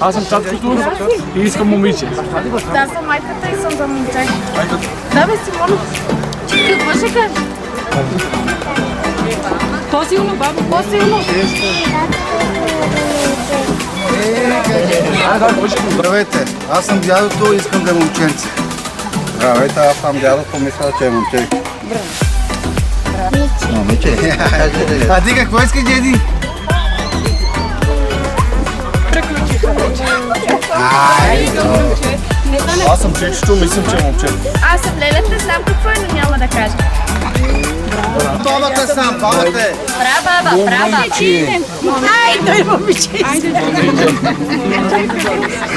Аз съм таткото и искам момиче. Да, съм майката и съм за момче. Да, бе, Симон. Какво ще кажеш? По-силно, бабо, по-силно. Здравейте, аз съм дядото и искам да е момченце. Здравейте, аз съм дядото, мисля, че е момче. Момиче. А ти какво искаш, деди? Аз съм чичето, мислям, че е момче. Аз съм Лелята, знам какво е, но няма да кажа. Бабата сам, бабата е. Браба, браба. Айде, момиче.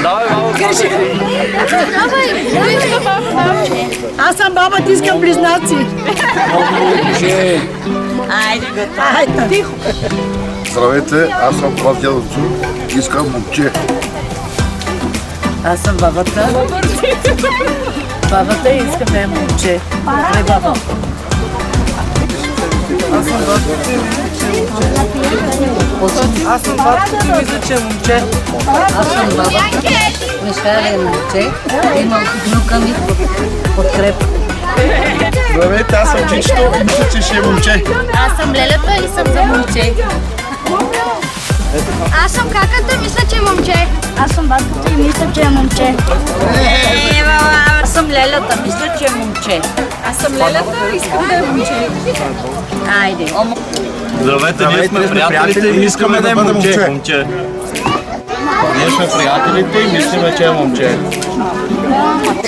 Давай, баба. Давай, Аз съм баба, ти искам близнаци. Айде, тихо. Здравейте, аз съм това дядото, искам момче. Аз съм бабата. Бабата и искам да е момче. Не баба. Аз съм бабата и аз съм бабата и мисля, че е момче. Аз съм бабата. Мишка е момче. Имам внука ми подкрепа. Здравейте, аз съм чичето и мисля, че ще е момче. Аз съм Лелята и съм за момче. Аз съм каката, мисля, че е момче. Аз съм батката и мисля, че е момче. Аз съм лелята, мисля, че е момче. Аз съм лелята, искам да е момче. Айде. Здравейте, ние сме приятелите и искаме да е момче. Ние сме приятелите и мислиме, че е момче.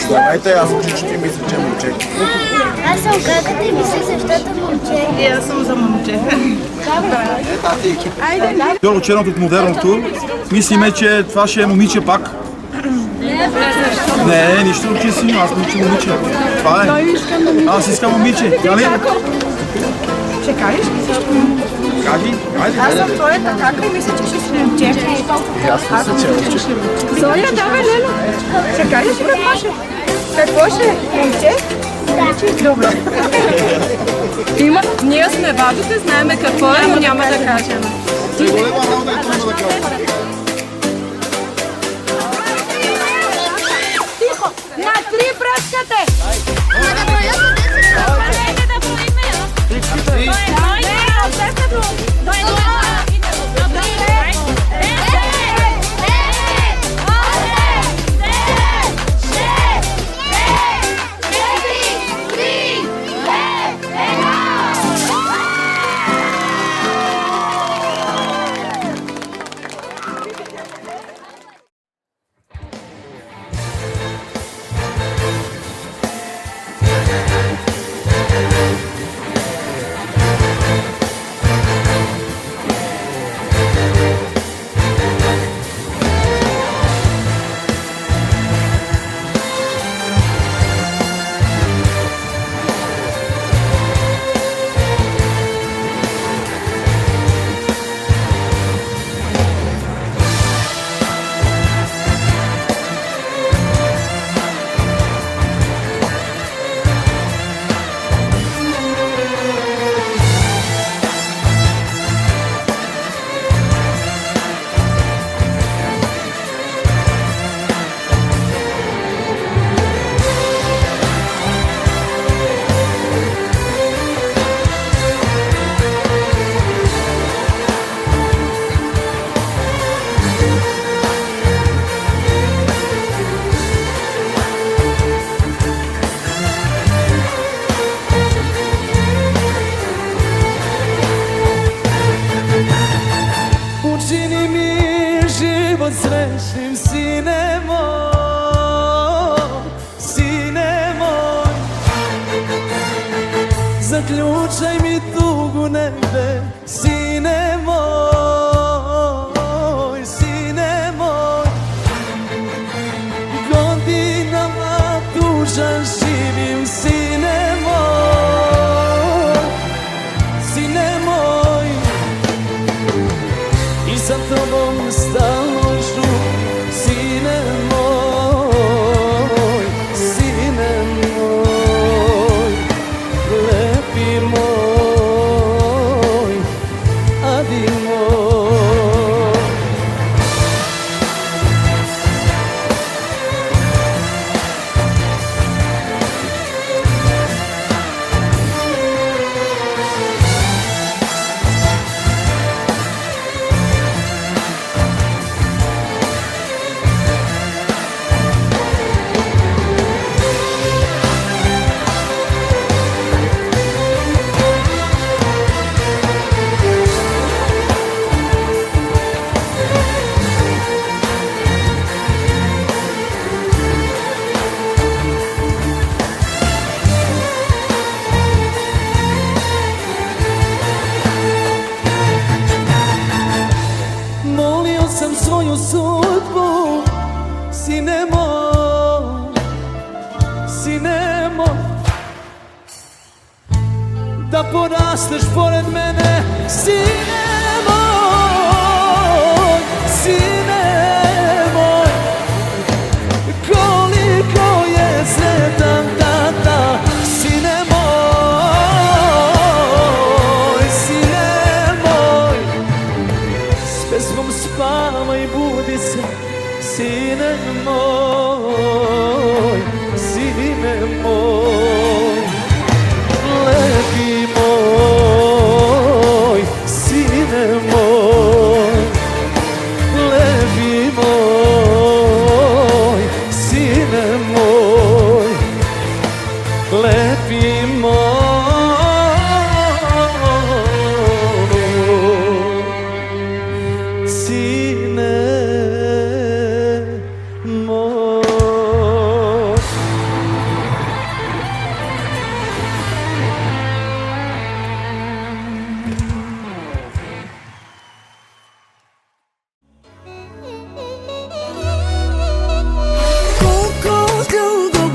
Здравейте, аз съм Чичото и мисля, че е момче. Аз съм каката и мисля, защото е момче. И аз съм за момче. Второ черното от модерното, мислиме, че това ще е момиче пак. Не, нищо че си, аз мисля момиче. Това е. Аз искам момиче, нали? Ще кажеш ли всичко? Кажи, айде. Аз съм твоята кака и мисля, че ще си момче. Аз мисля, че е момче. Зоя, давай, Лело. Ще кажеш ли какво ще? Какво ще е? Момче? Момче? Добре. Ние сме бабите, знаеме какво е, но няма да кажем. Тихо! На три пръскате! srećnim sine moj, zaključaj mi tugu nebe, sine moj, sine moj. Godinama tužan živim, sine moj, sine moj. I za tobom stalno žurim, sine moj, sine moj, lepi moj, adi moj. Molio sam svoju sudbu, sine moj, sine moj, da porasteš pored mene, sine moj, sine moj. Koliko je sretan tata, sine moj, sine moj. S pesmom spavaj, budi se, sine moj, sine moj, lepi moj, sine moj. amor.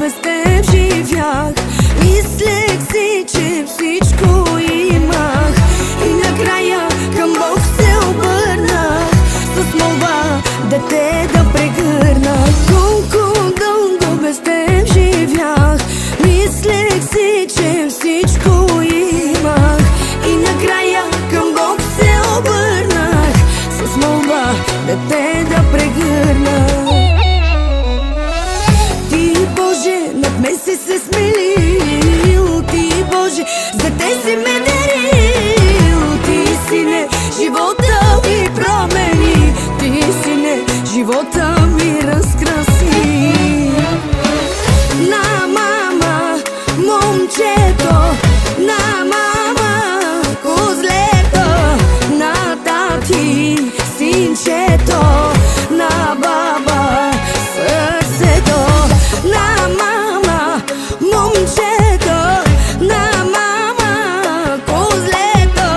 Без теб живях, мислех си, че всичко имах и накрая към Бог се обърнах с молба дете да прегърна. Колко дълго без теб живях, мислех си, че всичко имах и накрая към Бог се обърнах с молба дете да прегърна. Над мен си се смилил, ти Боже, за те си ме дарил. Ти си не живота ми промени, ти си не живота ми разкраси. На мама, момчето, на мама, козлето, на тати, синчето, на баба, сърцето. На мама, момчето, на мама, козлето,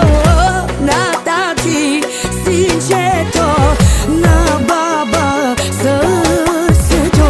на тати, синчето, на баба, сърцето.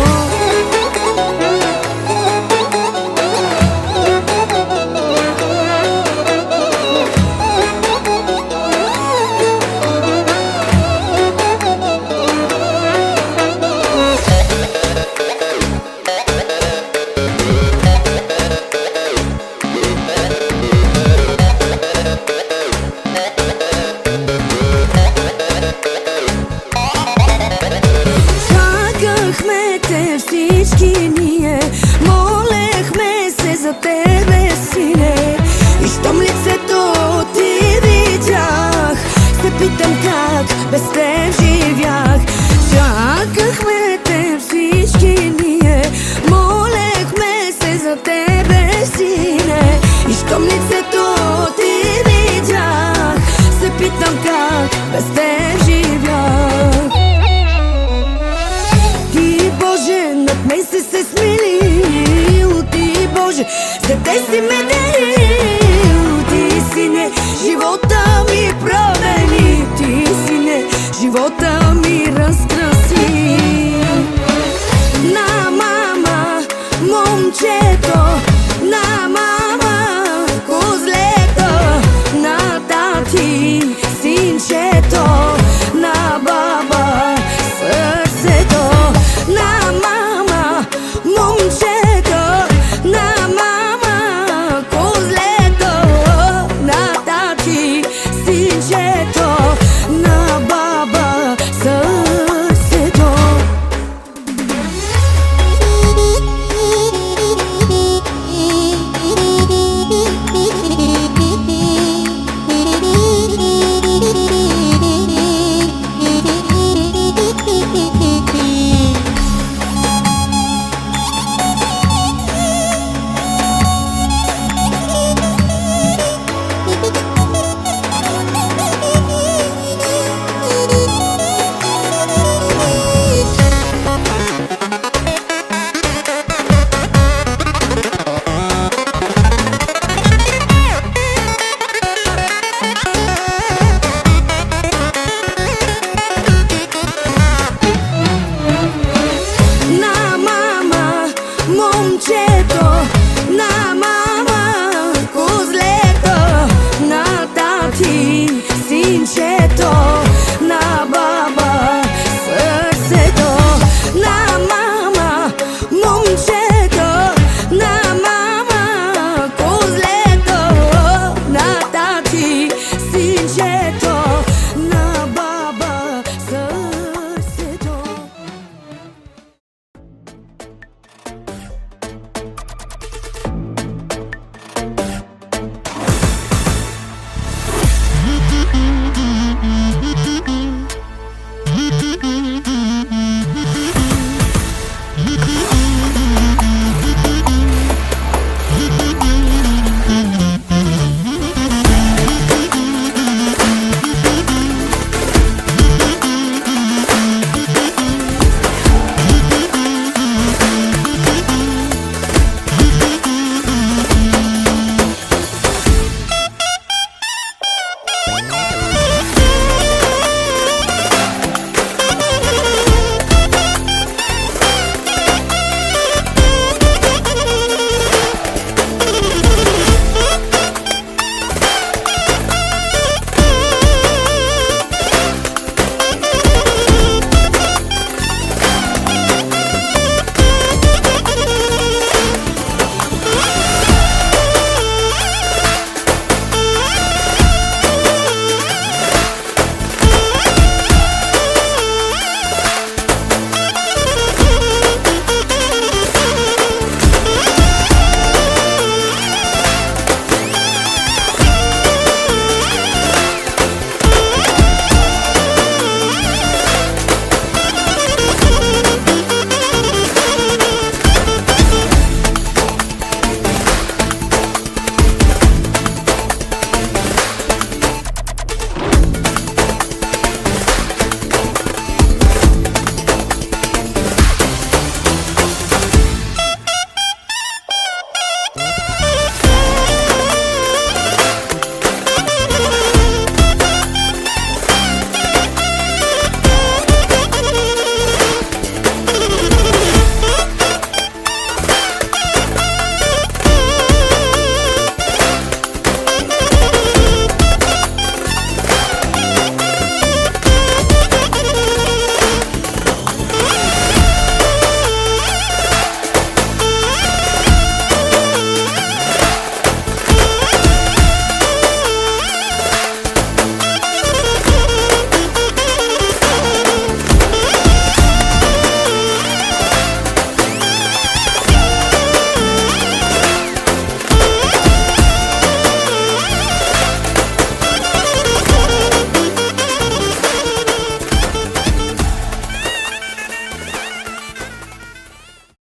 Чакахме те всички ние, молехме се за тебе, сине. И щом лицето ти видях, се питам как без теб живях. Чакахме те всички ние, молехме се за тебе, сине. И щом лицето ти видях, се питам как без теб живях. Ти Боже, над мен си се смилил, ти Боже, за те си ме дарил. Ти си не живота ми промени, ти си не живота ми разкрил.